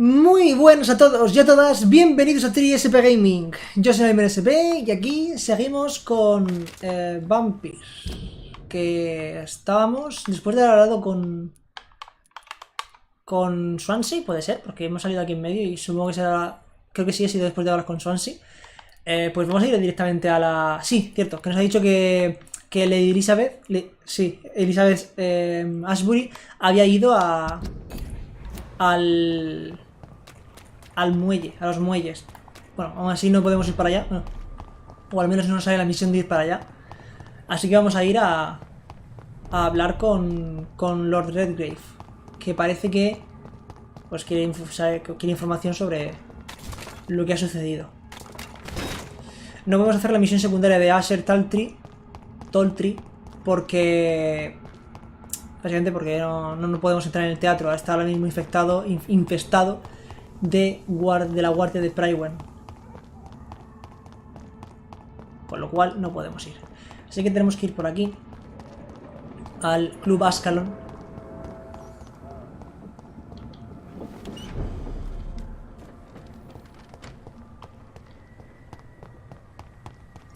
Muy buenos a todos y a todas, bienvenidos a TriSPGaming. Yo soy SP y aquí seguimos con Vampyr. Que estábamos, después de haber hablado con Swansea, puede ser, porque hemos salido aquí en medio y supongo que será, creo que sí ha sido después de hablar con Swansea. Pues vamos a ir directamente a la... Sí, cierto, que nos ha dicho que Lady Elizabeth, Elizabeth Ashbury había ido al muelle, a los muelles. Bueno, aún así no podemos ir para allá, no. O al menos no nos sale la misión de ir para allá. Así que vamos a ir a hablar con Lord Redgrave, que parece que pues quiere información sobre lo que ha sucedido. No podemos hacer la misión secundaria de Asher Taltree porque... básicamente porque no podemos entrar en el teatro. Está ahora mismo infestado de la guardia de Praywen. Con lo cual no podemos ir. Así que tenemos que ir por aquí al Club Ascalon.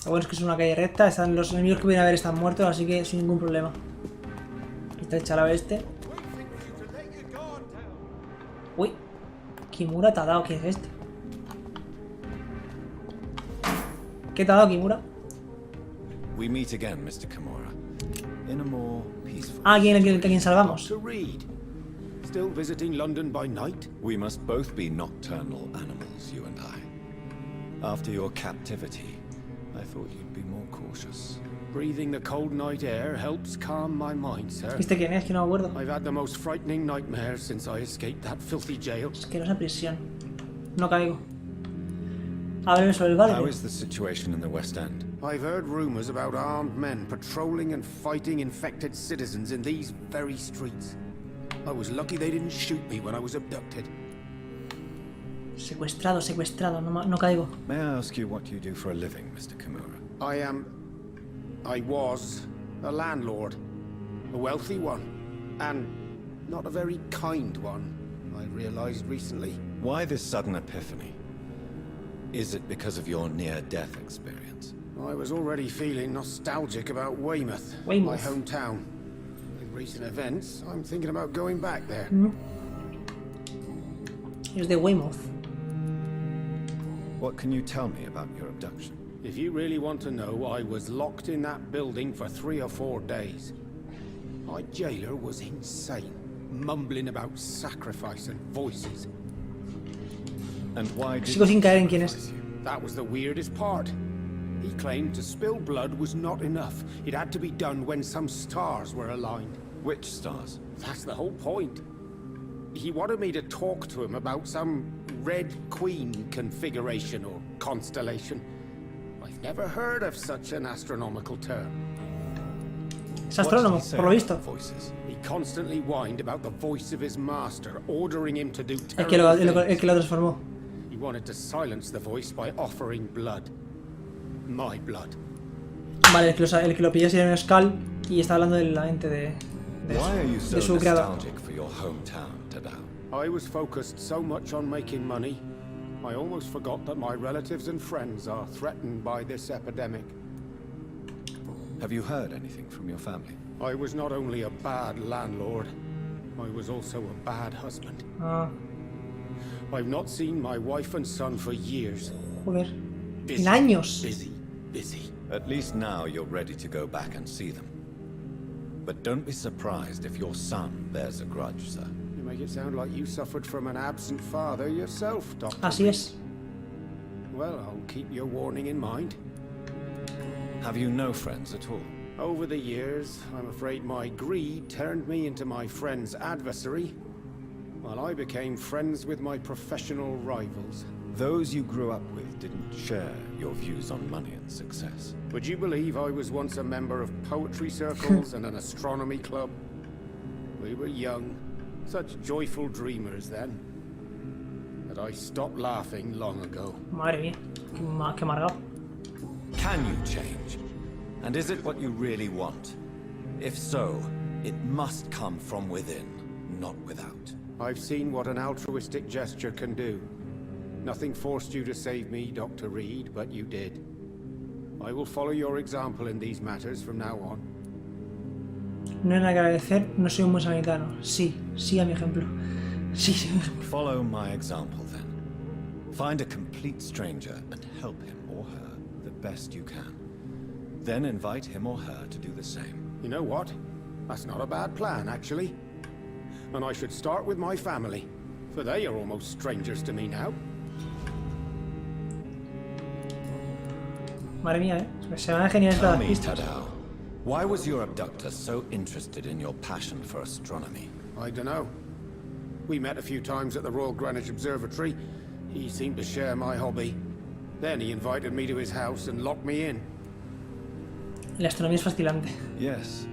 Lo bueno es que es una calle recta. Los enemigos que vienen a ver están muertos, así que sin ningún problema. Está el chalao este. Uy, Kimura te ha dado. ¿Qué es esto? ¿Qué te ha dado, Kimura? Ah, ¿quién salvamos? Still visiting London by night? We must both be nocturnal animals, you and I. After your captivity, I thought you'd be more cautious. Breathing the cold night air helps calm my mind, sir. ¿Viste quién es? Que no me acuerdo. I've had the most frightening nightmares since I escaped that filthy jail. Es que no es una prisión. No caigo. Háblame sobre el barrio. How is the situation in the West End? I've heard rumors about armed men patrolling and fighting infected citizens in these very streets. I was lucky they didn't shoot me when I was abducted. Secuestrado. No caigo. May I ask you what you do for a living, Mr. Kimura? I was a landlord. A wealthy one. And not a very kind one, I realized recently. Why this sudden epiphany? Is it because of your near-death experience? I was already feeling nostalgic about Weymouth, my hometown. In recent events, I'm thinking about going back there. Es de Weymouth. What can you tell me about your abduction? If you really want to know, I was locked in that building for 3 or 4 days. My jailer was insane, mumbling about sacrifice and voices. And why did Sigo sin caer en quién es. That was the weirdest part. He claimed to spill blood was not enough. It had to be done when some stars were aligned. Which stars? That's the whole point. He wanted me to talk to him about some Red Queen configuration or constellation. I've never heard of such an astronomical term. Es astrónomo, por lo visto. He constantly whined about the voice of his master, ordering him to do El que lo transformó. He wanted to silence the voice by offering blood. My blood. Vale, el que lo pilló sería un Skull y está hablando de la mente de su creador. I was focused so much on making money, I almost forgot that my relatives and friends are threatened by this epidemic. Have you heard anything from your family? I was not only a bad landlord, I was also a bad husband. I've not seen my wife and son for years. Joder. En años. Busy. At least now you're ready to go back and see them. But don't be surprised if your son bears a grudge, sir. You make it sound like you suffered from an absent father yourself, Doctor. Así es. Well, I'll keep your warning in mind. Have you no friends at all? Over the years, I'm afraid my greed turned me into my friend's adversary, while I became friends with my professional rivals. Those you grew up with didn't share your views on money and success. Would you believe I was once a member of poetry circles and an astronomy club? We were young, such joyful dreamers then. But I stopped laughing long ago. Madre mía, qué amargado. Can you change? And is it what you really want? If so, it must come from within, not without. I've seen what an altruistic gesture can do. Nothing forced you to save me, Dr. Reed, but you did. I will follow your example in these matters from now on. No hay nada que agradecer, no soy un buen samaritano. Sí, siga mi ejemplo. Sí, sí. Follow my example then. Find a complete stranger and help him or her the best you can. Then invite him or her to do the same. You know what? That's not a bad plan, actually. And I should start with my family, for they are almost strangers to me now. Madre mía, se van a genial Tell estas me, pistas. Tadao, why was your abductor so interested in your passion for astronomy? I don't know. We met a few times at the Royal Greenwich Observatory. He seemed to share my hobby. Then he invited me to his house and locked me in. La astronomía es fascinante. Yes,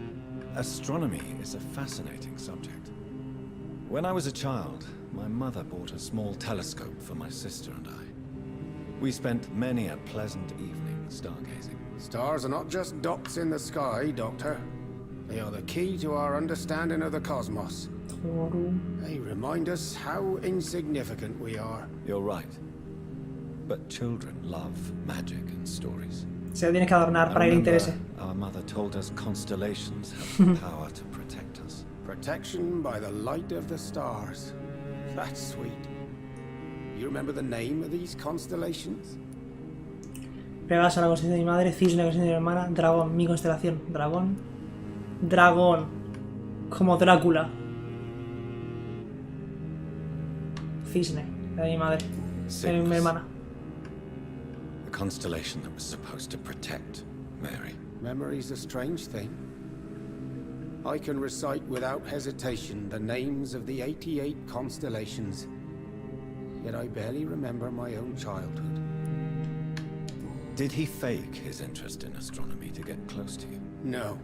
astronomy is a fascinating subject. When I was a child, my mother bought a small telescope for my sister and I. We spent many a pleasant evening stargazing. Stars are not just dots in the sky, Doctor. They are the key to our understanding of the cosmos. They remind us how insignificant we are. You're right. But children love magic and stories. Se lo tienes que adornar para que le interese. Our mother told us constellations have the power to protect us. Protection by the light of the stars. That's sweet. You remember the name of these constellations? Pegaso, la constelación de mi madre. Cisne, la constelación de mi hermana. Dragón, mi constelación. Dragón. Dragón. Como Drácula. Cisne, la de mi madre. De mi hermana. The constellation that was supposed to protect Mary. Memory's a strange thing. I can recite without hesitation the names of the 88 constellations. Yet I barely remember my own childhood. Did he fake his interest in astronomy to get close to you? No.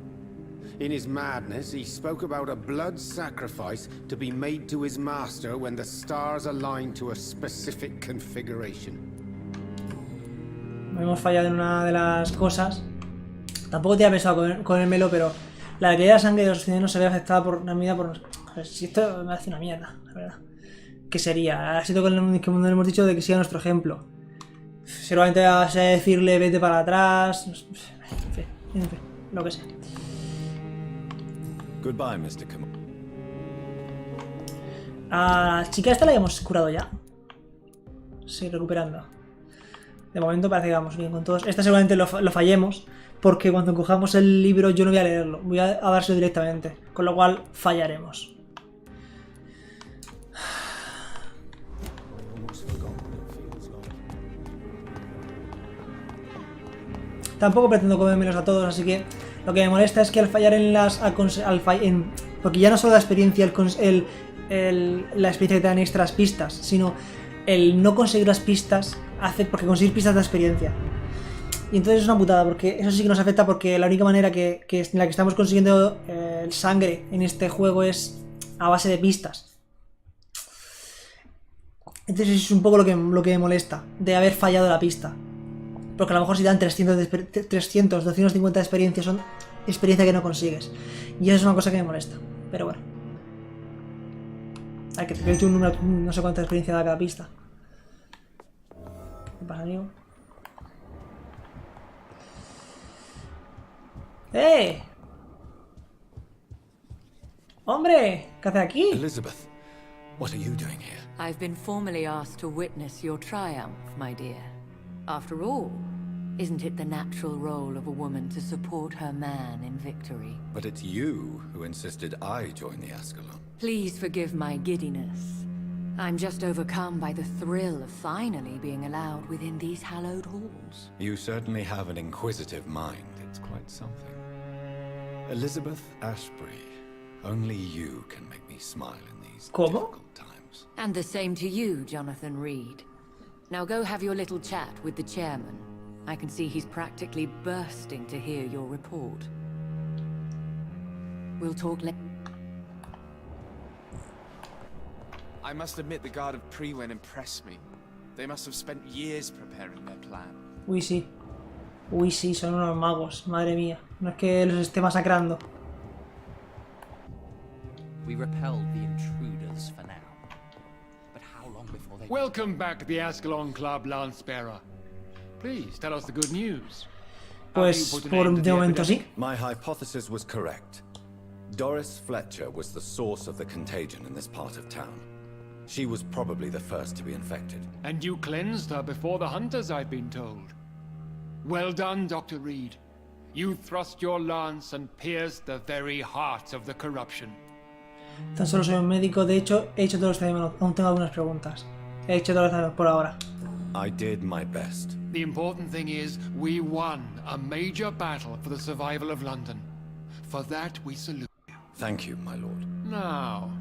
In his madness, he spoke about a blood sacrifice to be made to his master when the stars aligned to a specific configuration. Hemos fallado en una de las cosas. Tampoco tenía pensado comérmelo, pero la caída de sangre de los ciudadanos se ve afectada por una medida por... A ver, si esto me hace una mierda, la verdad. ¿Qué sería? Ha sido con el que hemos dicho de que siga nuestro ejemplo. Seguramente vas a decirle vete para atrás. En fin, lo que sea. Goodbye, Mr. Kamal. A la chica esta la hemos curado ya. Sí, recuperando. De momento parece que vamos bien con todos. Esta seguramente lo fallemos, porque cuando cojamos el libro yo no voy a leerlo, voy a dárselo directamente, con lo cual fallaremos. Tampoco pretendo comérmelos a todos, así que lo que me molesta es que al fallar en las... porque ya no solo la experiencia, la experiencia que te dan extras pistas, sino el no conseguir las pistas hace... porque conseguir pistas da experiencia. Y entonces es una putada, porque eso sí que nos afecta, porque la única manera en la que estamos consiguiendo el sangre en este juego es a base de pistas. Entonces es un poco lo que me molesta, de haber fallado la pista. Porque a lo mejor si dan 300, 250 de experiencia, son experiencia que no consigues. Y eso es una cosa que me molesta. Pero bueno. Hay que tener un número, no sé cuánta experiencia da cada pista. ¿Qué pasa, amigo? ¡Eh! ¡Hombre! ¿Qué hace aquí? Elizabeth, what are you doing here? I've been formally asked to witness your triumph, my dear. After all, isn't it the natural role of a woman to support her man in victory? But it's you who insisted I join the Ascalon. Please forgive my giddiness. I'm just overcome by the thrill of finally being allowed within these hallowed halls. You certainly have an inquisitive mind. It's quite something. Elizabeth Ashbury, only you can make me smile in these difficult times. And the same to you, Jonathan Reed. Now go have your little chat with the chairman. I can see he's practically bursting to hear your report. We'll talk later. I must admit the Guard of Priwen impressed me. They must have spent years preparing their plan. Uy, sí. Uy, sí, son unos magos. Madre mía. No es que los esté masacrando. We repelled the intruders for now. Welcome back to the Ascalon Club, Lancebearer. Please tell us the good news. Pues de momento sí. My hypothesis was correct. Doris Fletcher was the source of the contagion in this part of town. She was probably the first to be infected. And you cleansed her before the hunters, I've been told. Well done, Dr. Reed. You thrust your lance and pierced the very heart of the corruption. Tan solo soy un médico, de hecho, he hecho todo lo que está de menos. Aún tengo algunas preguntas. He hecho todo lo que está de menos por ahora. I did my best. The important thing is, we won a major battle for the survival of London. For that, we salute you. Thank you, my lord. Now,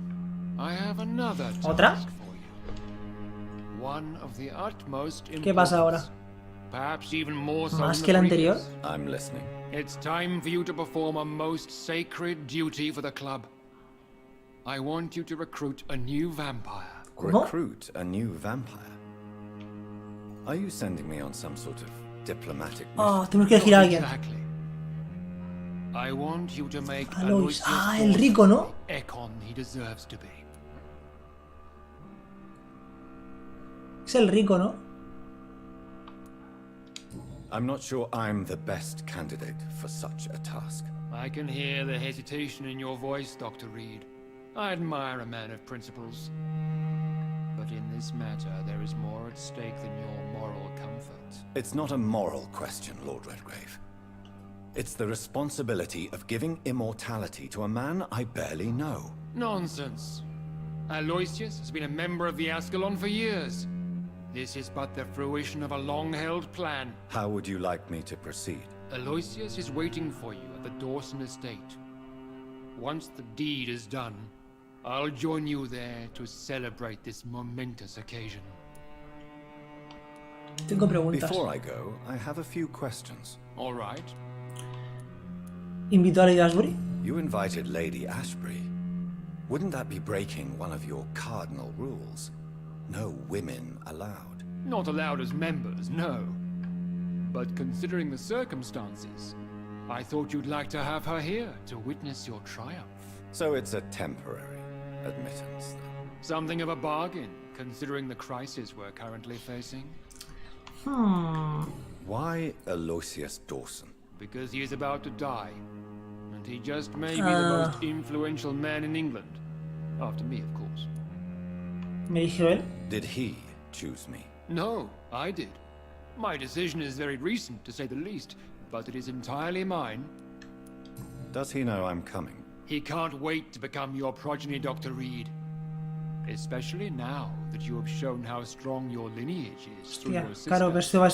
I have another ¿Otra? task for you. One of the utmost importance. ¿Qué pasa ahora? Perhaps even more so ¿Más than que the la anterior? previous. I'm listening. It's time for you to perform a most sacred duty for the club. I want you to recruit a new vampire. ¿Cómo? Recruit a new vampire? Are you sending me on some sort of diplomatic Oh, mission? tenemos que elegir a alguien. Exactly. I want you to make Aloysius. Aloysius Ah, el rico, ¿no? the Econ he deserves to be. Es el rico, ¿no? I'm not sure I'm the best candidate for such a task. I can hear the hesitation in your voice, Dr. Reed. I admire a man of principles. But in this matter, there is more at stake than your moral comfort. It's not a moral question, Lord Redgrave. It's the responsibility of giving immortality to a man I barely know. Nonsense. Aloysius has been a member of the Ascalon for years. This is but the fruition of a long-held plan. How would you like me to proceed? Aloysius is waiting for you at the Dawson estate. Once the deed is done, I'll join you there to celebrate this momentous occasion. Tengo preguntas. Before I go, I have a few questions. All right. ¿Invitó a Lady Ashbury? You invited Lady Ashbury. Wouldn't that be breaking one of your cardinal rules? No women allowed. Not allowed as members, no. But considering the circumstances, I thought you'd like to have her here to witness your triumph. So it's a temporary admittance, then. Something of a bargain, considering the crisis we're currently facing. Why Aloysius Dawson? Because he is about to die. And he just may be the most influential man in England. After me, of course. Me dijo él. Did he choose me? No, I did. My decision is very recent, to say the least, but it is entirely mine. Does he know I'm coming? He can't wait to become your progeny, Dr. Reed. Especially now that you have shown how strong your lineage is through Hostia, your sister. claro, pero eso va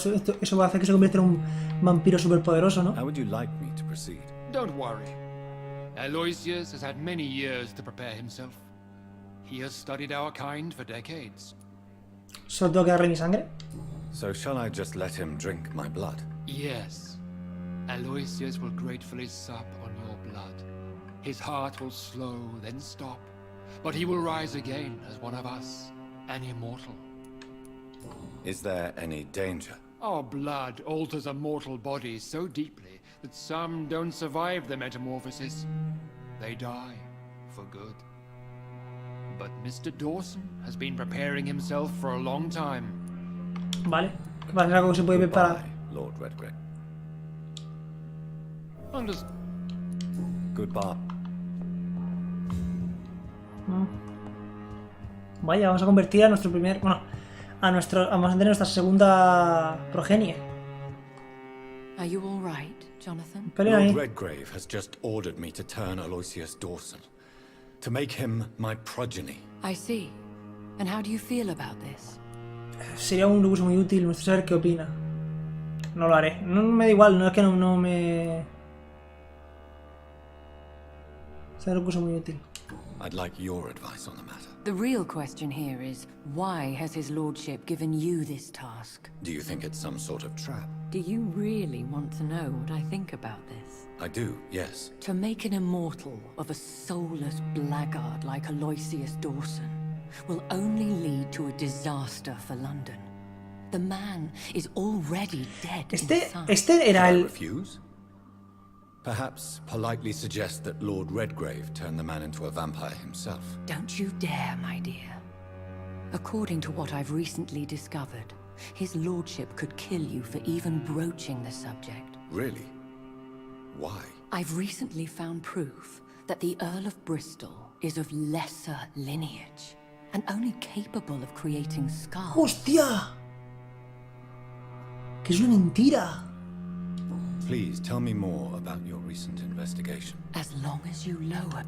a hacer que se convierta en un vampiro superpoderoso, ¿no? How would you like me to proceed? Don't worry. Aloysius has had many years to prepare himself. He has studied our kind for decades. ¿Solo tengo que darle mi sangre? So shall I just let him drink my blood? Yes. Aloysius will gratefully sup on your blood. His heart will slow, then stop. But he will rise again as one of us, an immortal. Is there any danger? Our blood alters a mortal body so deeply that some don't survive the metamorphosis. They die for good. But Mr. Dawson has been preparing himself for a long time. Vale. ¿Qué pasa? ¿Es algo que se puede ver para...? Goodbye, Lord Redgrave. Goodbye. Vaya, vamos a convertir a nuestro primer... Bueno, vamos a tener nuestra segunda progenie. Are you all right, Jonathan? Pelea ahí. Lord Redgrave has just ordered me to turn Aloysius Dawson. To make him my progeny. I see. And how do you feel about this? Sería un recurso muy útil, me gustaría saber qué opina. No lo haré. No me da igual, no es que no me... Sería un recurso muy útil. I'd like your advice on the matter. The real question here is, why has his lordship given you this task? Do you think it's some sort of trap? Do you really want to know what I think about this? I do, yes. To make an immortal of a soulless blackguard like Aloysius Dawson will only lead to a disaster for London. The man is already dead inside. Este era I el... refuse? Perhaps politely suggest that Lord Redgrave turn the man into a vampire himself. Don't you dare, my dear. According to what I've recently discovered, his lordship could kill you for even broaching the subject. Really? Why? I've recently found proof that the Earl of Bristol is of lesser lineage and only capable of creating skulls. ¡Hostia! Que es una mentira. Please tell me more about your recent investigation. As long as you lower.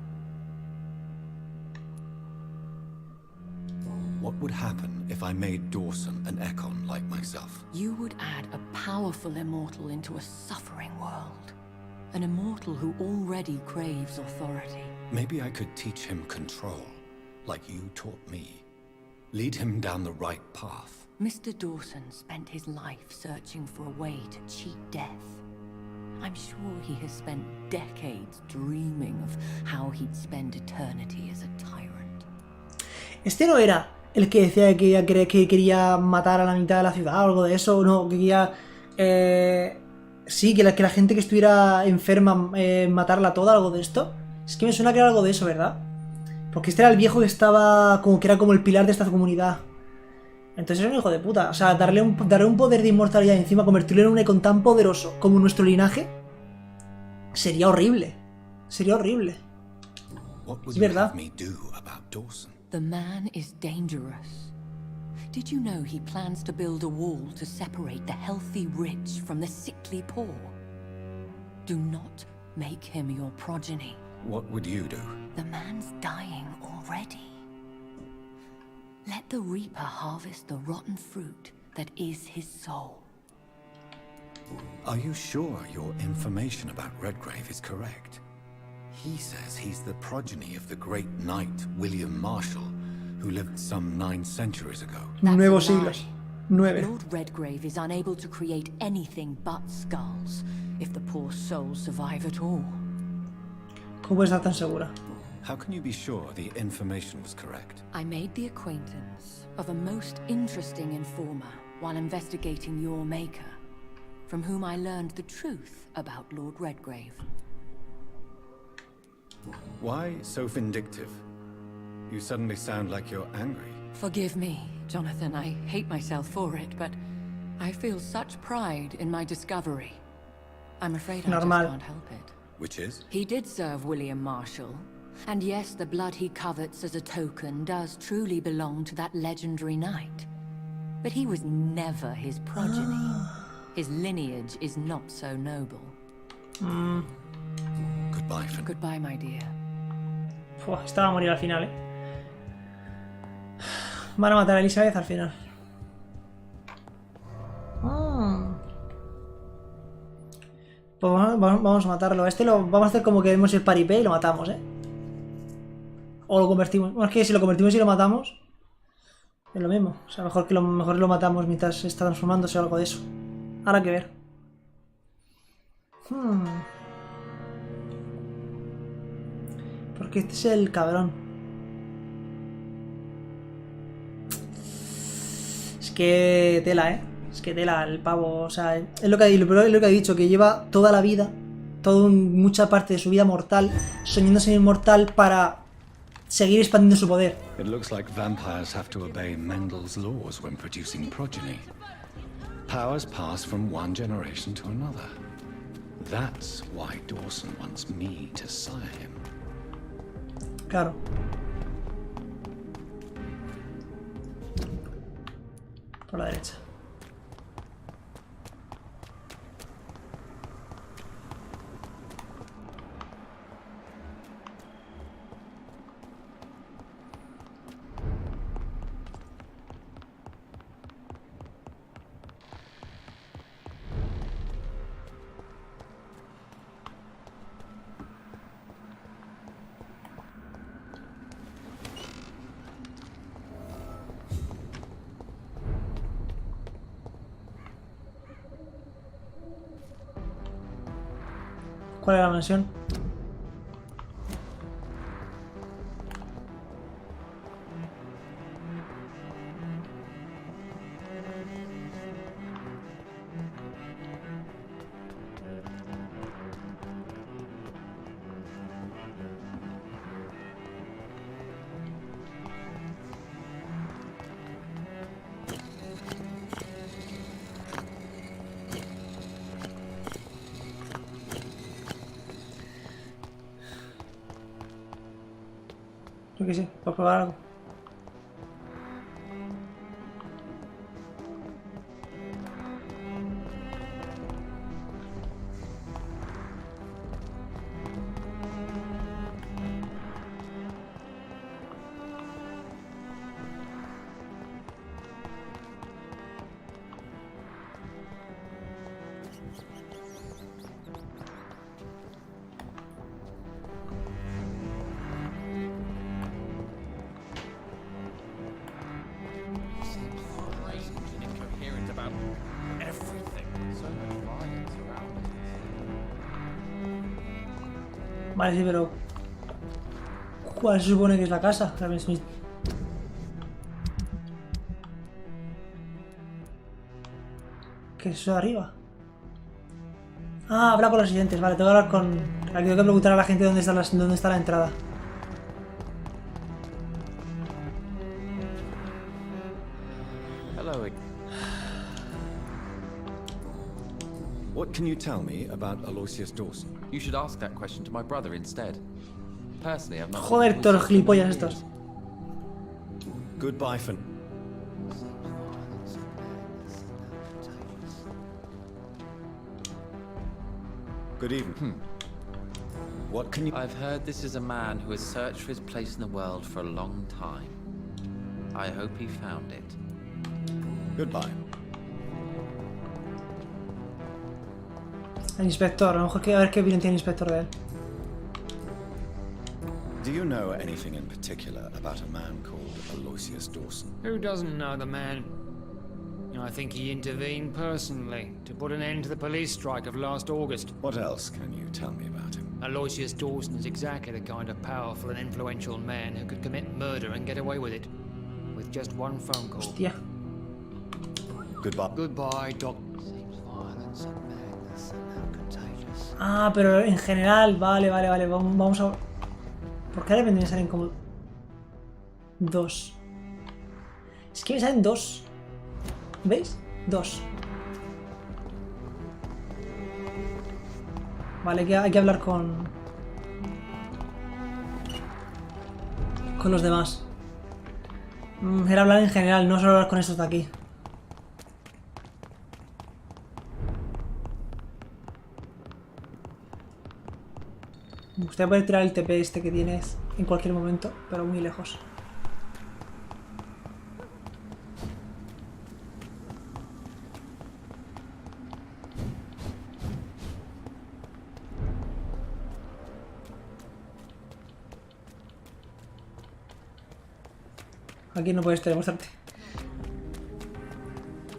What would happen if I made Dawson an Ekon like myself? You would add a powerful immortal into a suffering world. An immortal who already craves authority. Maybe I could teach him control, like you taught me. Lead him down the right path. Mr. Dawson spent his life searching for a way to cheat death. I'm sure he has spent decades dreaming of how he'd spend eternity as a tyrant. Este no era el que decía que quería matar a la mitad de la ciudad o algo de eso, no, que quería... sí, que la gente que estuviera enferma, matarla toda, algo de esto. Es que me suena que era algo de eso, ¿verdad? Porque este era el viejo que estaba como que era como el pilar de esta comunidad. Entonces era un hijo de puta. O sea, darle un poder de inmortalidad y encima convertirlo en un Ekon tan poderoso como nuestro linaje sería horrible. Sería horrible. Es verdad. The man is dangerous. Did you know he plans to build a wall to separate the healthy rich from the sickly poor? Do not make him your progeny. What would you do? The man's dying already. Let the Reaper harvest the rotten fruit that is his soul. Are you sure your information about Redgrave is correct? He says he's the progeny of the great knight William Marshall, who lived some 9 centuries ago. Nuevos siglos. 9. Lord Redgrave is unable to create anything but skulls, if the poor souls survive at all. ¿Cómo puedes estar tan segura? How can you be sure the information was correct? I made the acquaintance of a most interesting informer while investigating your maker, from whom I learned the truth about Lord Redgrave. Why so vindictive? You suddenly sound like you're angry. Forgive me, Jonathan, I hate myself for it, but I feel such pride in my discovery. I'm afraid I just can't help it. Which is? He did serve William Marshall. And yes, the blood he covets as a token does truly belong to that legendary knight. But he was never his progeny. His lineage is not so noble. Goodbye, Finn. Goodbye, my dear. Esta va a morir al final, ¿eh? Van a matar a Elizabeth al final. Pues vamos a matarlo. A este lo vamos a hacer como que vemos el paripé y lo matamos, ¿eh? O lo convertimos. Bueno, es que si lo convertimos y lo matamos es lo mismo. O sea, mejor lo matamos mientras se está transformándose o algo de eso. Habrá que ver. Porque este es el cabrón. Es que tela, ¿eh? Es que tela el pavo. O sea, es lo que ha dicho, que lleva toda la vida, mucha parte de su vida mortal, soñando ser inmortal para seguir expandiendo su poder. It looks like vampires have to obey Mendel's laws when producing progeny. Powers pass from one generation to another. That's why Dawson wants me to sire him. Claro. Por la derecha. ¿Cuál es la mansión? que sí, por probar algo. Vale, sí, pero... ¿cuál se supone que es la casa? ¿Qué es eso de arriba? Ah, habla con los siguientes. Vale, tengo que hablar con... Aquí tengo que preguntar a la gente dónde está la entrada. Hello. What can you tell me about Aloysius Dawson? You should ask that question to my brother instead. Personally, I've not... Joder, todos los gilipollas estos. Goodbye for... Good evening. What can you... I've heard this is a man who has searched for his place in the world for a long time. I hope he found it. Goodbye. El inspector, a lo mejor a ver qué opinión tiene el inspector de él. Do you know anything in particular about a man called Aloysius Dawson? Who doesn't know the man? I think he intervened personally to put an end to the police strike of last August. What else can you tell me about him? Aloysius Dawson is exactly the kind of powerful and influential man who could commit murder and get away with it. With just one phone call. Hostia. Goodbye. Goodbye, Doc. Ah, pero en general, vale. Vamos a... ¿Por qué de repente me salen como... dos? Es que me salen dos. ¿Veis? Dos. Vale, hay que hablar con los demás. Era hablar en general, no solo hablar con estos de aquí. Me gustaría poder tirar el TP este que tienes en cualquier momento, pero muy lejos. Aquí no puedes teleportarte.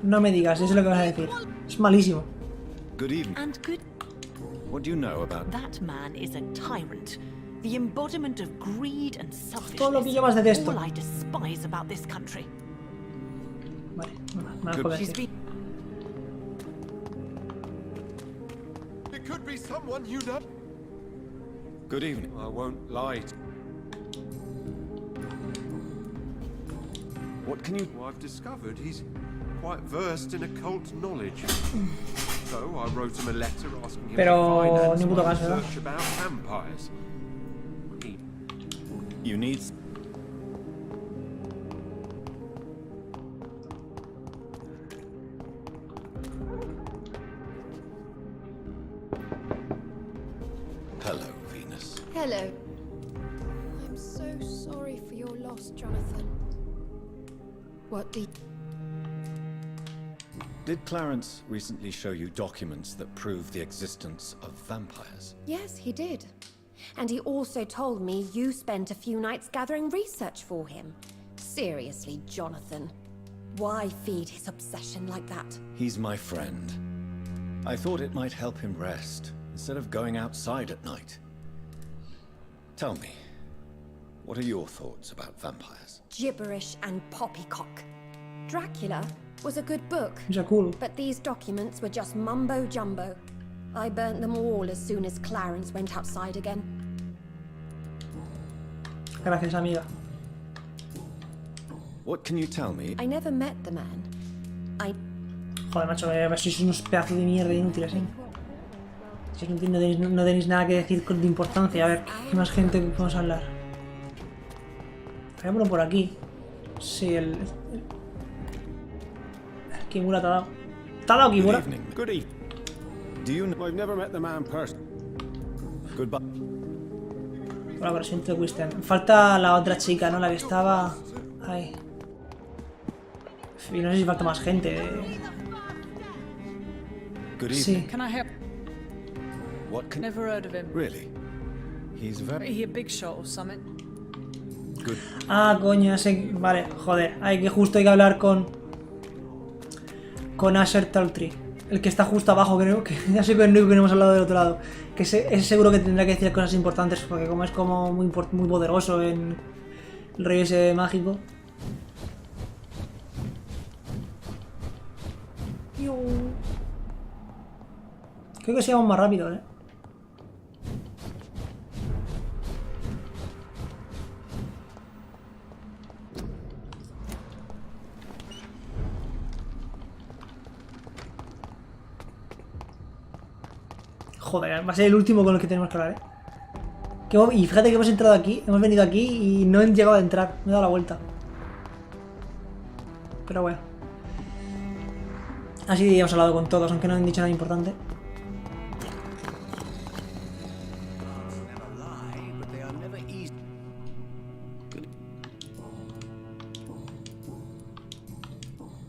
No me digas, eso es lo que vas a decir. Es malísimo. Good evening. And good. What do you know about... That man is a tyrant. The embodiment of greed and Todo lo que yo más selfishness. detesto. All I despise about this country. Vale, me vas a She's decir. been... It could be someone you know. Good evening. I won't lie. What can you... I've discovered he's quite versed in occult knowledge. So I wrote him a letter asking him Pero to finance ni puto my caso, ¿verdad? research about vampires. You need... Hello, Venus. Hello. I'm so sorry for your loss, Jonathan. What did... Did Clarence recently show you documents that prove the existence of vampires? Yes, he did. And he also told me you spent a few nights gathering research for him. Seriously, Jonathan. Why feed his obsession like that? He's my friend. I thought it might help him rest, instead of going outside at night. Tell me, what are your thoughts about vampires? Gibberish and poppycock. Dracula was a good book, Ya cool. but these documents were just mumbo-jumbo. I burnt them all as soon as Clarence went outside again. Gracias, amiga. What can you tell me? I never met the man. Joder, macho, sois unos pedazos de mierda inútiles, ¿eh? Si no tenéis nada que decir de importancia. A ver, ¿qué más gente podemos hablar? Hay uno por aquí. Sí, el... Kimura te ha dado. ¿Te ha dado Good Kimura? evening. Good evening. Do you know... I've never met the man person. Goodbye. Hola, pero siento que fuiste. Falta la otra chica, ¿no? La que estaba... Ahí. Y no sé si falta más gente. Good evening. Sí. Can I help? What can... Never heard of him. Really? He's Is very he a big shot or something? good. Ah, coño, ese... Vale, joder. Hay que justo hay que hablar con... Con Asher Taltree. El que está justo abajo, creo. Que ya sé que es el único que no hemos hablado del otro lado. Que ese seguro que tendrá que decir cosas importantes. Porque como es como muy poderoso en... El rey ese mágico. Creo que sigamos más rápido, ¿eh? Joder, va a ser el último con el que tenemos que hablar, ¿eh? Y fíjate que hemos entrado aquí, hemos venido aquí y no he llegado a entrar, me he dado la vuelta. Pero bueno. Así hemos hablado con todos, aunque no han dicho nada importante.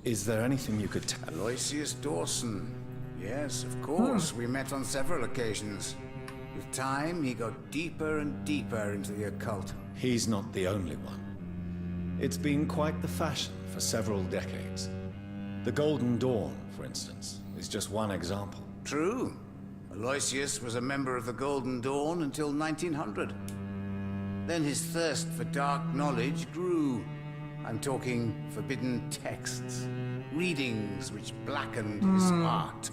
Is there anything you could tell? Aloysius Dawson. Yes, of course. We met on several occasions. With time, he got deeper and deeper into the occult. He's not the only one. It's been quite the fashion for several decades. The Golden Dawn, for instance, is just one example. True. Aloysius was a member of the Golden Dawn until 1900. Then his thirst for dark knowledge grew. I'm talking forbidden texts, readings which blackened his heart.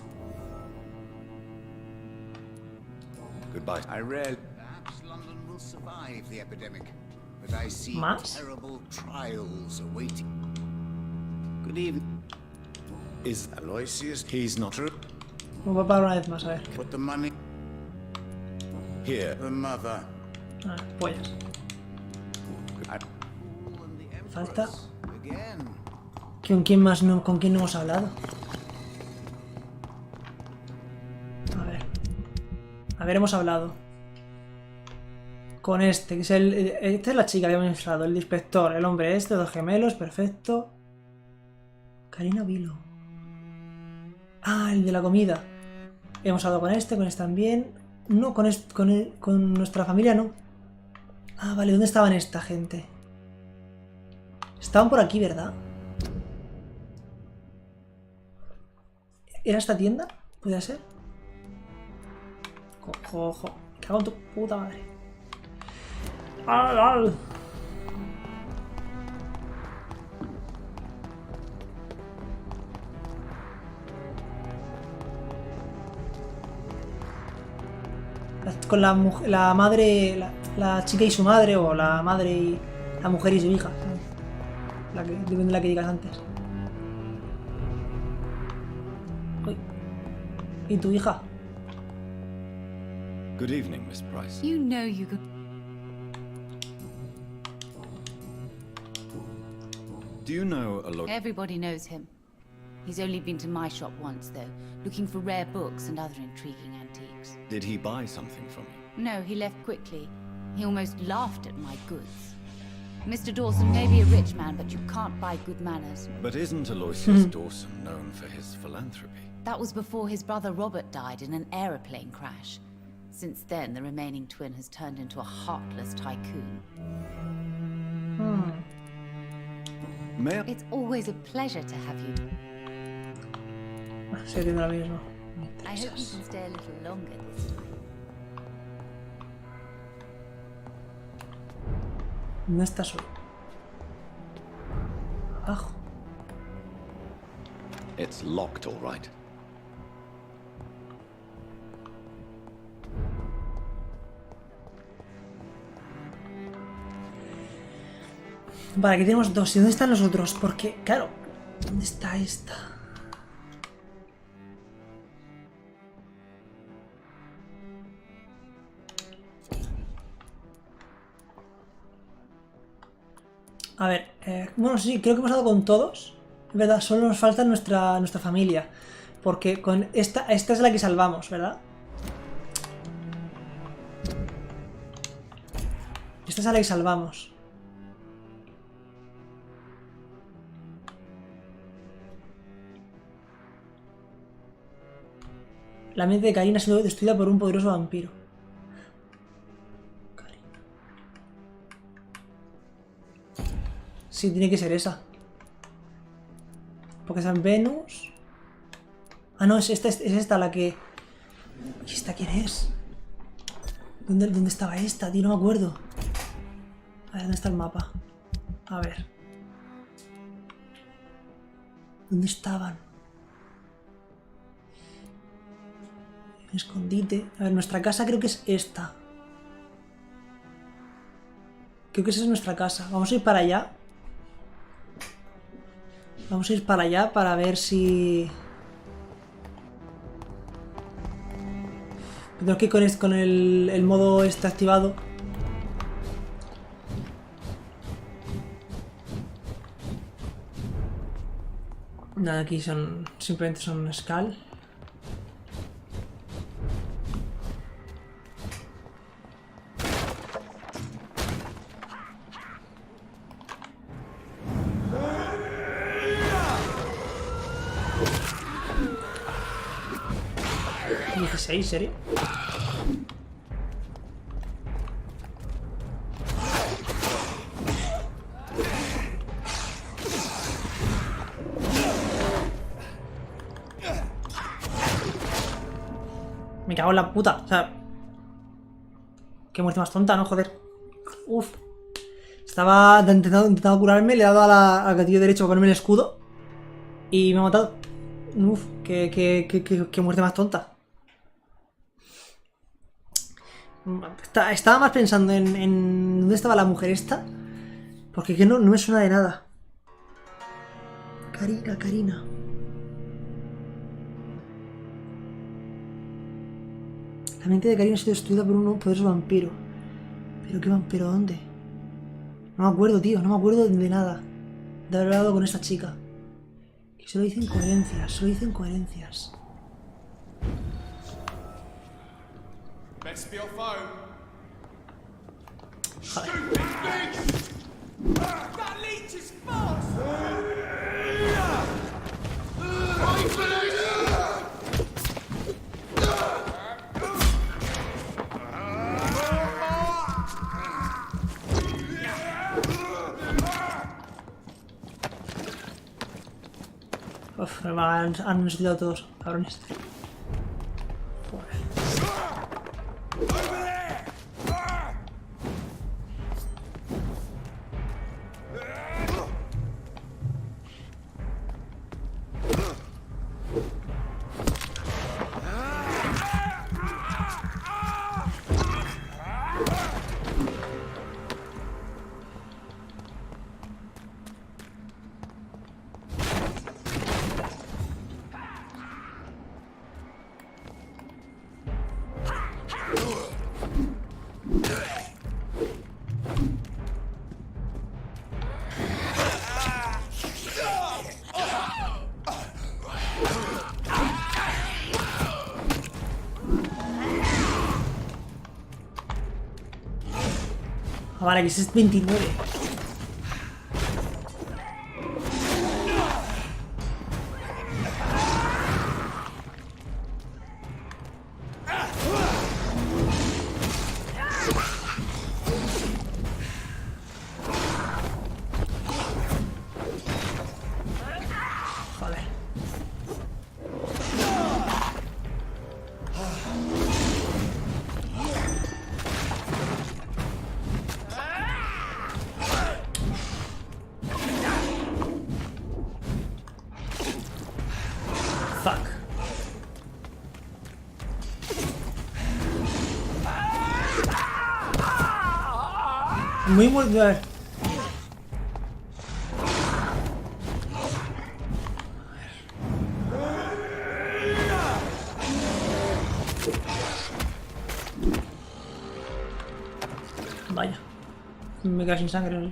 Goodbye. I read perhaps London will survive the epidemic, but I see ¿Más? terrible trials awaiting. Good evening. Is Aloysius? he's not True. Me voy a parar una vez más, a ver. Put the money. here? The mother. Ah, pollas. I... Falta... Again. ¿Con quién más no, con quién no hemos hablado? A ver. A ver, hemos hablado. Con este, que es el... Esta es la chica que hemos hablado, el inspector, el hombre este, dos gemelos, perfecto. Karina Vilo. Ah, el de la comida. Hemos hablado con este también. No, con nuestra familia no. Ah, vale, ¿dónde estaban esta gente? Estaban por aquí, ¿verdad? ¿Era esta tienda? ¿Podría ser? Ojo, me cago en tu puta madre. ¡Al, al! Con la madre, la chica y su madre, o la madre y la mujer y su hija. Depende de la que digas antes. Uy. ¿Y tu hija? Good evening, Miss Price. You know you could. Do you know Aloysius? Everybody knows him. He's only been to my shop once, though, looking for rare books and other intriguing antiques. Did he buy something from you? No, he left quickly. He almost laughed at my goods. Mr. Dawson may be a rich man, but you can't buy good manners. But isn't Aloysius Dawson known for his philanthropy? That was before his brother Robert died in an aeroplane crash. Since then, the remaining twin has turned into a heartless tycoon. May I... It's always a pleasure to have you. Sí, tiene lo mismo. I hope you can stay a little longer this time. ¿Dónde estás hoy? Abajo. It's locked, all right. Vale, aquí tenemos dos. ¿Y dónde están los otros? Porque, claro, ¿dónde está esta? A ver, bueno, sí, creo que hemos dado con todos. Es verdad, solo nos falta nuestra familia. Porque con esta es la que salvamos, ¿verdad? Esta es la que salvamos. La mente de Karina ha sido destruida por un poderoso vampiro. Karina. Sí, tiene que ser esa. Porque está en Venus. Ah, no, es esta la que... ¿Y esta quién es? ¿Dónde estaba esta, tío? No me acuerdo. A ver, ¿dónde está el mapa? A ver. ¿Dónde estaban? Escondite. A ver, nuestra casa creo que es esta. Creo que esa es nuestra casa. Vamos a ir para allá. Vamos a ir para allá para ver si... Creo que con el modo este activado. Nada, aquí simplemente son Skull. ¿16? ¿Serio? Me cago en la puta, o sea... Qué muerte más tonta, ¿no? Joder. Uf. Estaba intentando curarme, le he dado al gatillo derecho para ponerme el escudo. Y me ha matado. Uf, qué muerte más tonta. Estaba más pensando en dónde estaba la mujer esta. Porque que no me suena de nada. Karina. La mente de Karina ha sido destruida por un poderoso vampiro. ¿Pero qué vampiro? ¿Dónde? No me acuerdo, tío. No me acuerdo de nada. De haber hablado con esta chica. Que solo dicen coherencias. Uf, han resucitado todos, cabrones. Vale, que ese es 29. Joder. Fuck. Muy bueno. Vaya. Me quedo sin sangre, ¿no?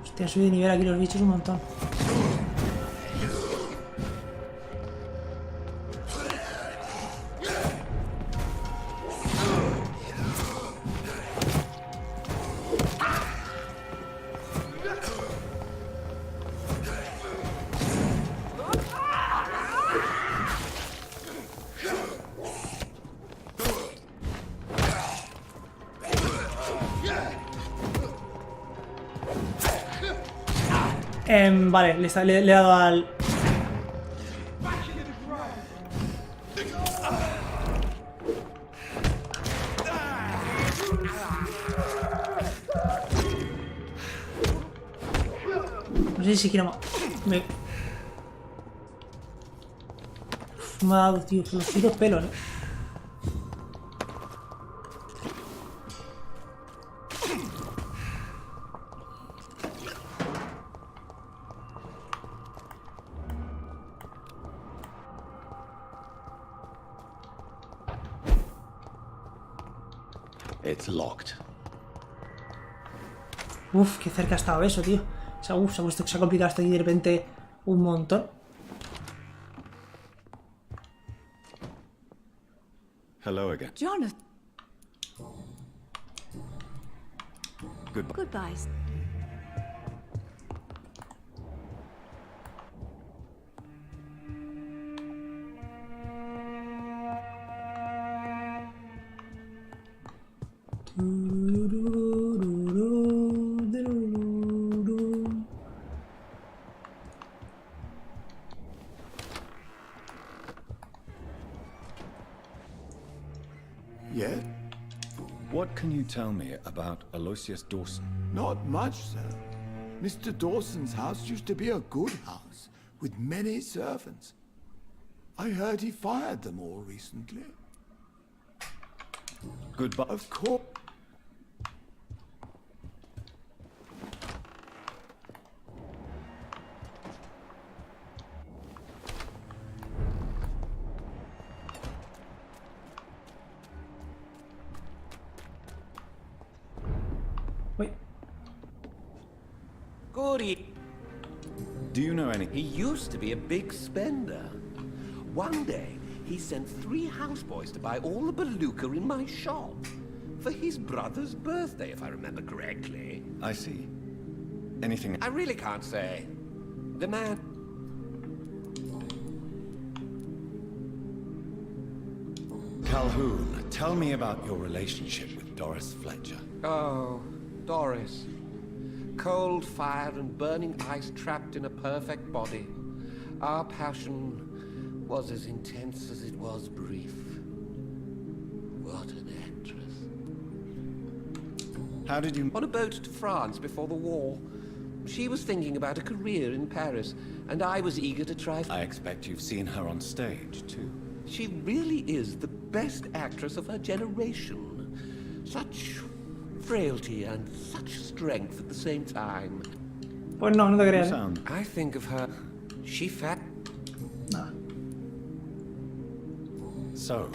Hostia, subí de nivel aquí los bichos un montón. Vale, le he dado al... No sé si siquiera me... Me ha dado, tío, los putos pelos, ¿eh? It's locked. Uf, qué cerca ha estado eso, tío. Se ha complicado esto aquí de repente un montón. Hello again. Jonathan. Goodbye. Goodbye. Yeah? What can you tell me about Aloysius Dawson? Not much, sir. Mr. Dawson's house used to be a good house, with many servants. I heard he fired them all recently. Goodbye. Of course. Wait. Goody. Do you know any? He used to be a big spender. One day, he sent 3 houseboys to buy all the beluga in my shop. For his brother's birthday, if I remember correctly. I see. Anything? I really can't say. The man... Calhoun, tell me about your relationship with Doris Fletcher. Oh, Doris. Cold fire and burning ice trapped in a perfect body. Our passion was as intense as it was brief. What an actress. How did you... On a boat to France before the war. She was thinking about a career in Paris, and I was eager to try... I expect you've seen her on stage, too. She really is the best actress of her generation. Such frailty and such strength at the same time. Pues no, no te creas. I think of her. She fat. No. So.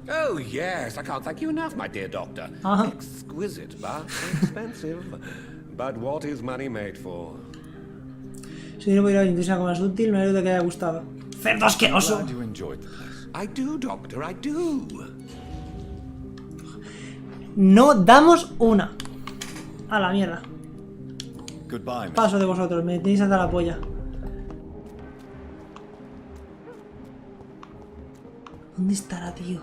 Oh yes, I can't thank you enough, my dear doctor. Exquisite, but expensive. But what is money made for? Si no pudiera industria como más útil, me alegro de que haya gustado. ¡Cerdo asqueroso! Glad you enjoyed the place. I do, doctor, I do. No damos una. A la mierda. Goodbye, Paso de vosotros, me tenéis hasta la polla. ¿Dónde estará, tío?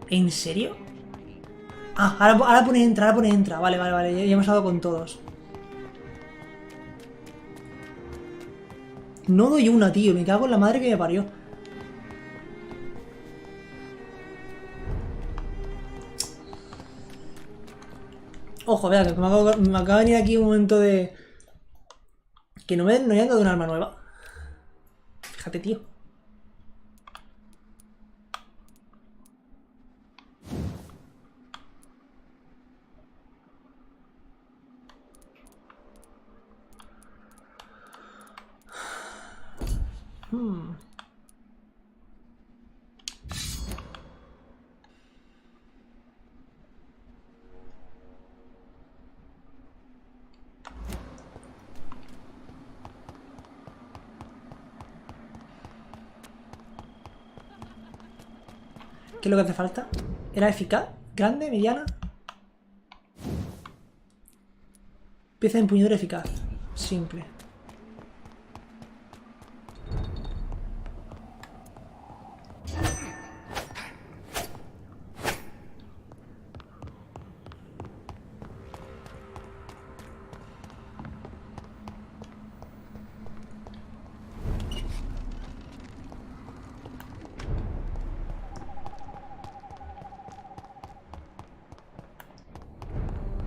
¿En serio? Ah, ahora pone entra, Vale, ya hemos hablado con todos. No doy una, tío. Me cago en la madre que me parió. Ojo, vea, que me acaba de venir aquí un momento de... Que no me hayan dado un arma nueva. Fíjate, tío. ¿Qué es lo que hace falta? ¿Era eficaz? ¿Grande? ¿Mediana? Pieza de empuñadura eficaz. Simple.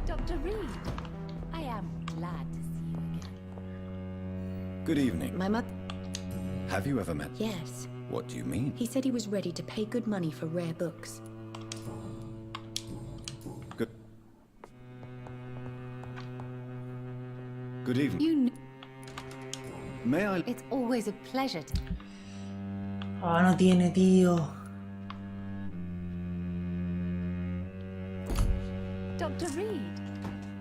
Dr. Reed, I am glad to see you again. Good evening. My mother... Have you ever met? Yes. What do you mean? He said he was ready to pay good money for rare books. Good. Good evening. You May I? It's always a pleasure to... Ah, no tiene, tío. Dr. Reed,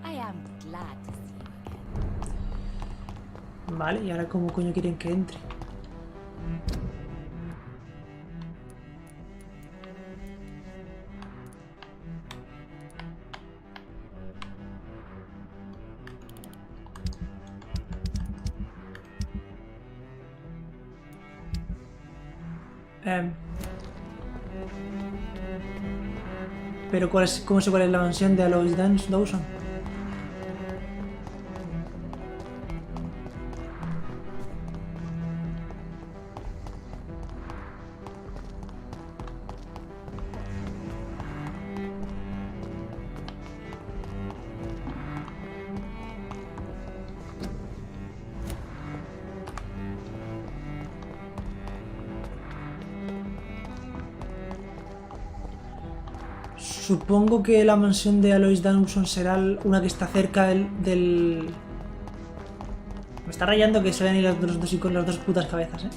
I am glad to see you again. Vale, ¿y ahora cómo coño quieren que entre? Pero ¿cómo sé cuál es la mansión de Aloysius Dawson? Supongo que la mansión de Aloysius Dawson será una que está cerca del... Me está rayando que se vean ahí los dos y con las dos putas cabezas, ¿eh?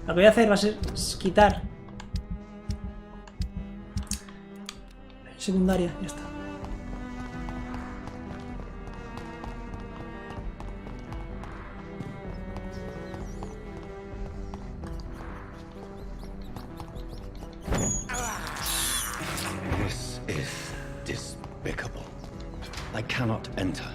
Lo que voy a hacer va a ser quitar secundaria, ya está. This is despicable. I cannot enter.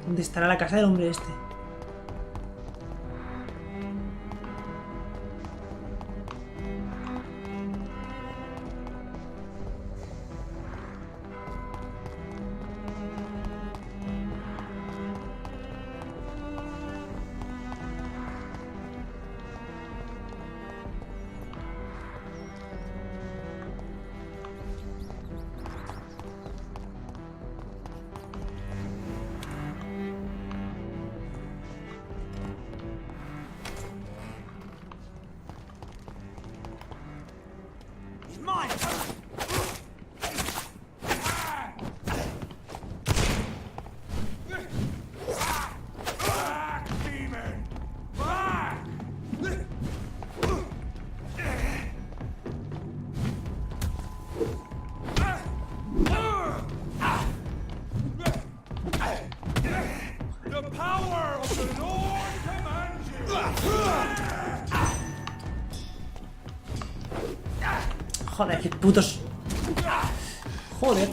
¿Dónde estará la casa del hombre este? Joder, qué putos... Joder.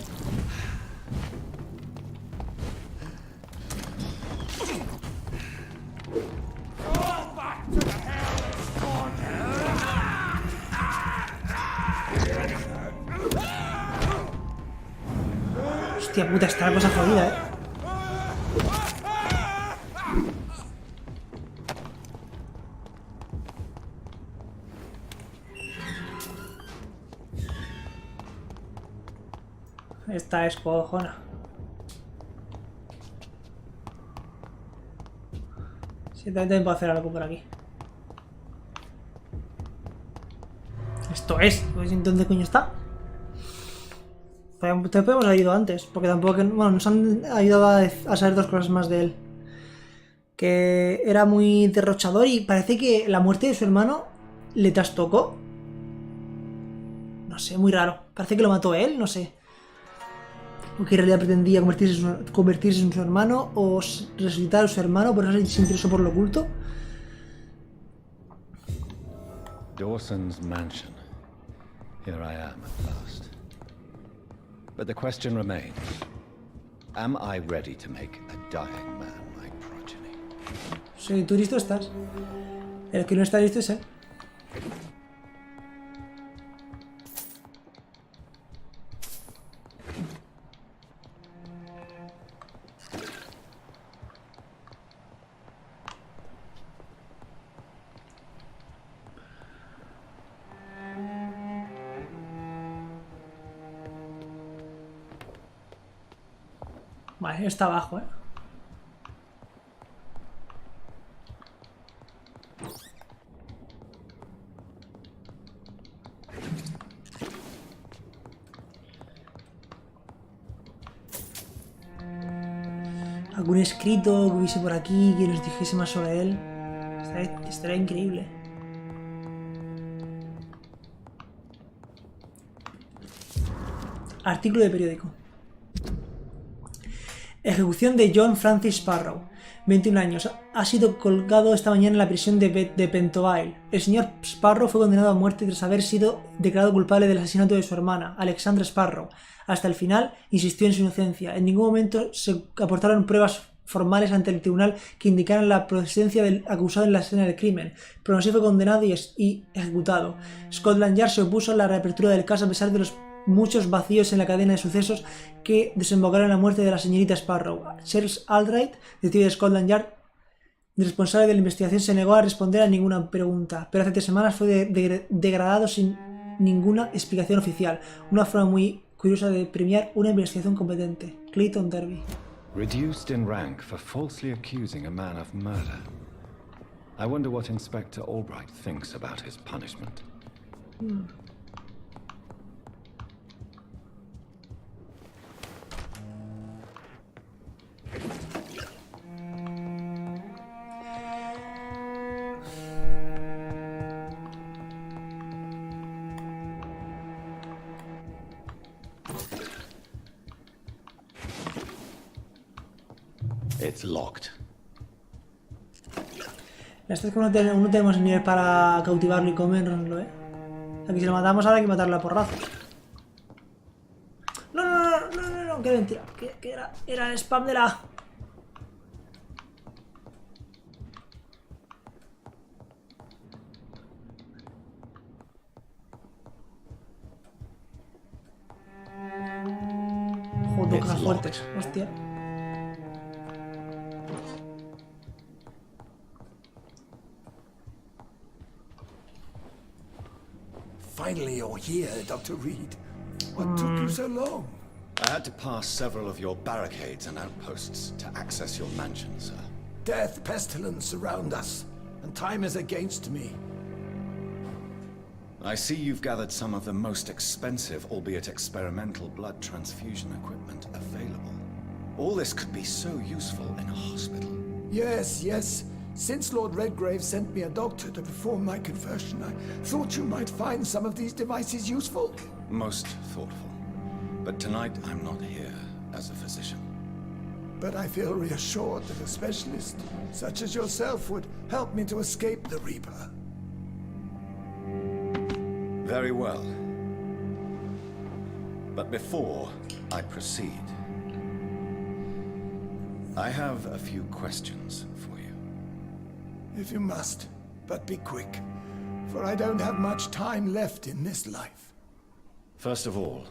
Hostia puta, está la cosa jodida, Esta es cojona. Sí, también puedo hacer algo por aquí. Esto es. ¿Dónde coño está? Te podemos haber ido antes. Porque tampoco... Bueno, nos han ayudado a saber dos cosas más de él. Que era muy derrochador y parece que la muerte de su hermano le trastocó. No sé, muy raro. Parece que lo mató él, no sé. O que en realidad pretendía convertirse en su hermano o resucitar a su hermano, por eso se interesó por lo oculto. Dawson's mansion. Here I am at last. But the question remains. Am I ready to make a dying man my progeny? Sí, tú listo estás. El que no está listo es él. Vale, está abajo, ¿eh? Algún escrito que hubiese por aquí que nos dijese más sobre él. Estaría increíble. Artículo de periódico. Ejecución de John Francis Sparrow, 21 años. Ha sido colgado esta mañana en la prisión de Pentonville. El señor Sparrow fue condenado a muerte tras haber sido declarado culpable del asesinato de su hermana, Alexandra Sparrow. Hasta el final insistió en su inocencia. En ningún momento se aportaron pruebas formales ante el tribunal que indicaran la procedencia del acusado en la escena del crimen, pero así fue condenado y ejecutado. Scotland Yard se opuso a la reapertura del caso a pesar de los muchos vacíos en la cadena de sucesos que desembocaron en la muerte de la señorita Sparrow. Charles Albright, detective de Scotland Yard, responsable de la investigación, se negó a responder a ninguna pregunta, pero hace 3 semanas fue degradado sin ninguna explicación oficial. Una forma muy curiosa de premiar una investigación competente. Clayton Derby. Reduced in rank for falsely accusing a man of murder. I wonder what Inspector Albright thinks about his punishment. It's locked. Esto es que no tenemos nivel para cautivarlo y comérnoslo, ¿eh? O sea, que si lo matamos ahora hay que matarlo a porrazos. No, qué mentira. Que era el spam de la... Joder, cajas fuertes, hostia. Finally, you're here, Dr. Reed. What took you so long? I had to pass several of your barricades and outposts to access your mansion, sir. Death, pestilence surround us, and time is against me. I see you've gathered some of the most expensive, albeit experimental, blood transfusion equipment available. All this could be so useful in a hospital. Yes. Since Lord Redgrave sent me a doctor to perform my conversion, I thought you might find some of these devices useful. Most thoughtful. But tonight I'm not here as a physician. But I feel reassured that a specialist such as yourself would help me to escape the Reaper. Very well. But before I proceed, I have a few questions for you. If you must, but be quick, for I don't have much time left in this life. First of all,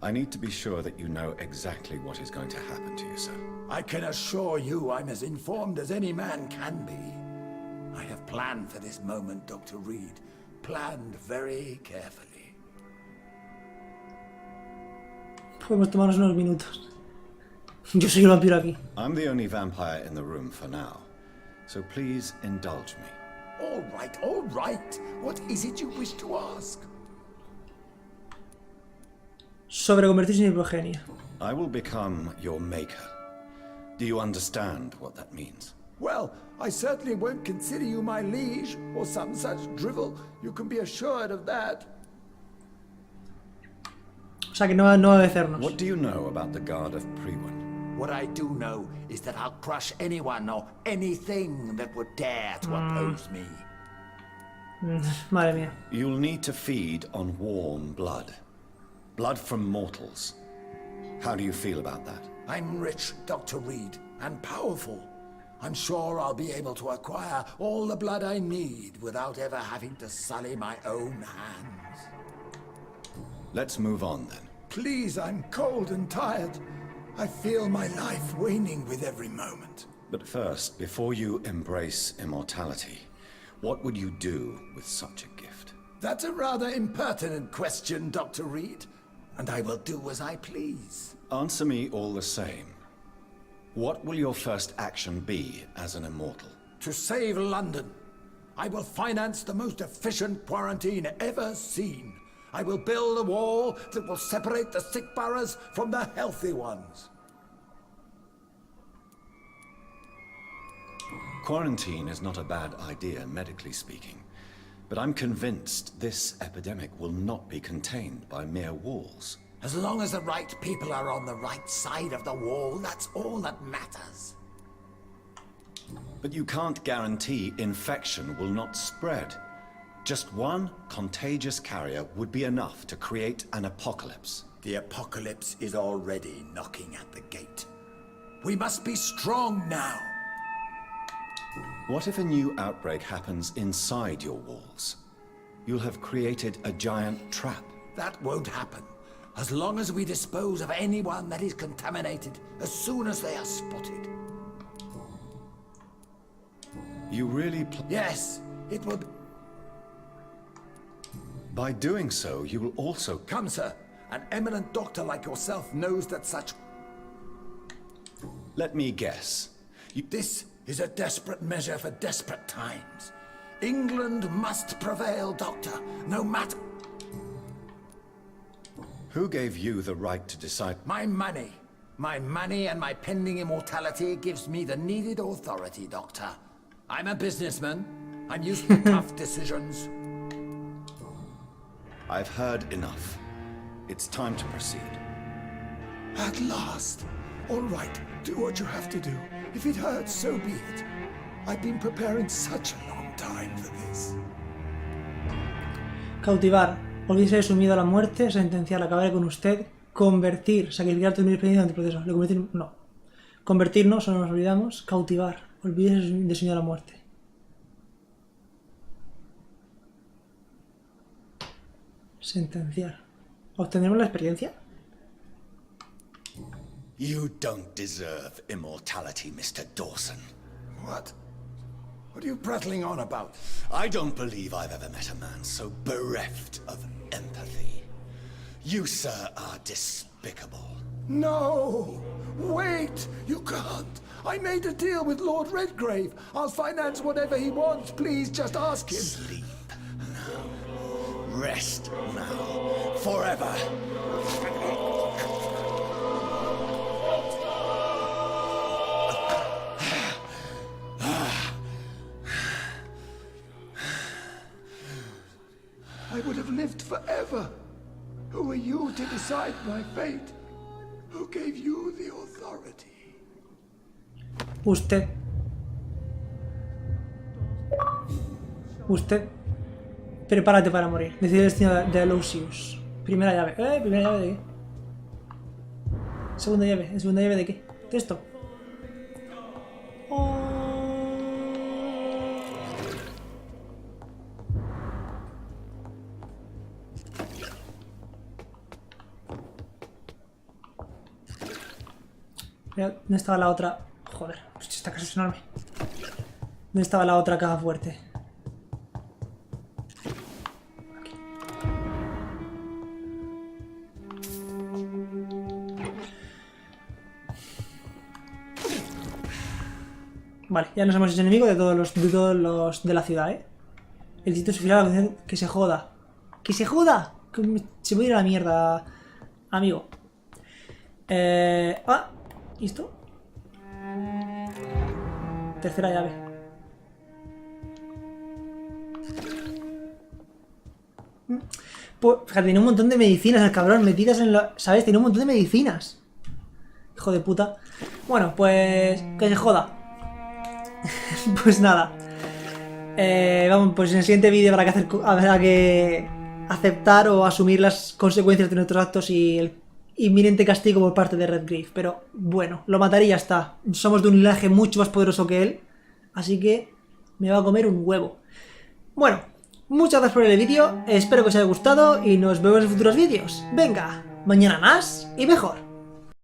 I need to be sure that you know exactly what is going to happen to you, sir. I can assure you I'm as informed as any man can be. I have planned for this moment, Dr. Reed. Planned very carefully. Podemos tomarnos unos minutos. Yo soy el vampiro aquí. I'm the only vampire in the room for now, so please indulge me. All right, all right. What is it you wish to ask? Sobre convertirse en mi progenie. I will become your maker. Do you understand what that means? Well, I certainly won't consider you my liege, or some such drivel. You can be assured of that. O sea que no va a obedecernos. What do you know about the Guard of Priwen? What I do know is that I'll crush anyone or anything that would dare to oppose me. Madre mía. You'll need to feed on warm blood. Blood from mortals. How do you feel about that? I'm rich, Dr. Reed, and powerful. I'm sure I'll be able to acquire all the blood I need without ever having to sully my own hands. Let's move on then. Please, I'm cold and tired. I feel my life waning with every moment. But first, before you embrace immortality, what would you do with such a gift? That's a rather impertinent question, Dr. Reed, and I will do as I please. Answer me all the same. What will your first action be as an immortal? To save London, I will finance the most efficient quarantine ever seen. I will build a wall that will separate the sick boroughs from the healthy ones. Quarantine is not a bad idea, medically speaking. But I'm convinced this epidemic will not be contained by mere walls. As long as the right people are on the right side of the wall, that's all that matters. But you can't guarantee infection will not spread. Just one contagious carrier would be enough to create an apocalypse. The apocalypse is already knocking at the gate. We must be strong now. What if a new outbreak happens inside your walls? You'll have created a giant trap. That won't happen. As long as we dispose of anyone that is contaminated as soon as they are spotted. You really Yes, it will. By doing so, you will also... Come, sir. An eminent doctor like yourself knows that such... Let me guess. This is a desperate measure for desperate times. England must prevail, Doctor, no matter... Who gave you the right to decide? My money. My money and my pending immortality gives me the needed authority, Doctor. I'm a businessman. I'm used to tough decisions. I've heard enough. It's time to proceed. At last. All right, do what you have to do. If it hurts, so be it. I've been preparing such a long time for this. Cautivar. Olvídese de su miedo a la muerte, sentenciar, acabar con usted, convertir, sacrificar tu experiencia ante el proceso. ¿Le convertir? No. Convertirnos, o no nos olvidamos. Cautivar. Olvídese de su miedo a la muerte. Sentenciar. ¿Obtendremos la experiencia? You don't deserve immortality, Mr. Dawson. What? What are you prattling on about? I don't believe I've ever met a man so bereft of empathy. You, sir, are despicable. No! Wait! You can't! I made a deal with Lord Redgrave. I'll finance whatever he wants. Please, just ask him. Sleep now. Rest now. Forever. I would have lived forever. Who are you to decide my fate? Who gave you the authority? Usted. Usted. Prepárate para morir. Decide el destino de Aloysius. Primera llave. ¿Primera llave de qué? Segunda llave. ¿Segunda llave de qué? Texto. ¿Dónde estaba la otra? Joder, pues esta casa es enorme. ¿Dónde estaba la otra caja fuerte? Aquí. Vale, ya nos hemos hecho enemigos de todos los de la ciudad, ¿eh? El título final, que se joda. ¡Que se joda! Que se puede ir a la mierda, amigo. ¿Listo? Tercera llave. Pues, fíjate, tiene un montón de medicinas el cabrón metidas en la... ¿Sabes? Tiene un montón de medicinas. Hijo de puta. Bueno, pues... que se joda. Pues nada. Vamos, pues en el siguiente vídeo habrá que aceptar o asumir las consecuencias de nuestros actos y el inminente castigo por parte de Redgrave. Pero bueno, lo mataré y ya está. Somos de un linaje mucho más poderoso que él. Así que me va a comer un huevo. Bueno, muchas gracias por el vídeo. Espero que os haya gustado y nos vemos en futuros vídeos. Venga, mañana más y mejor.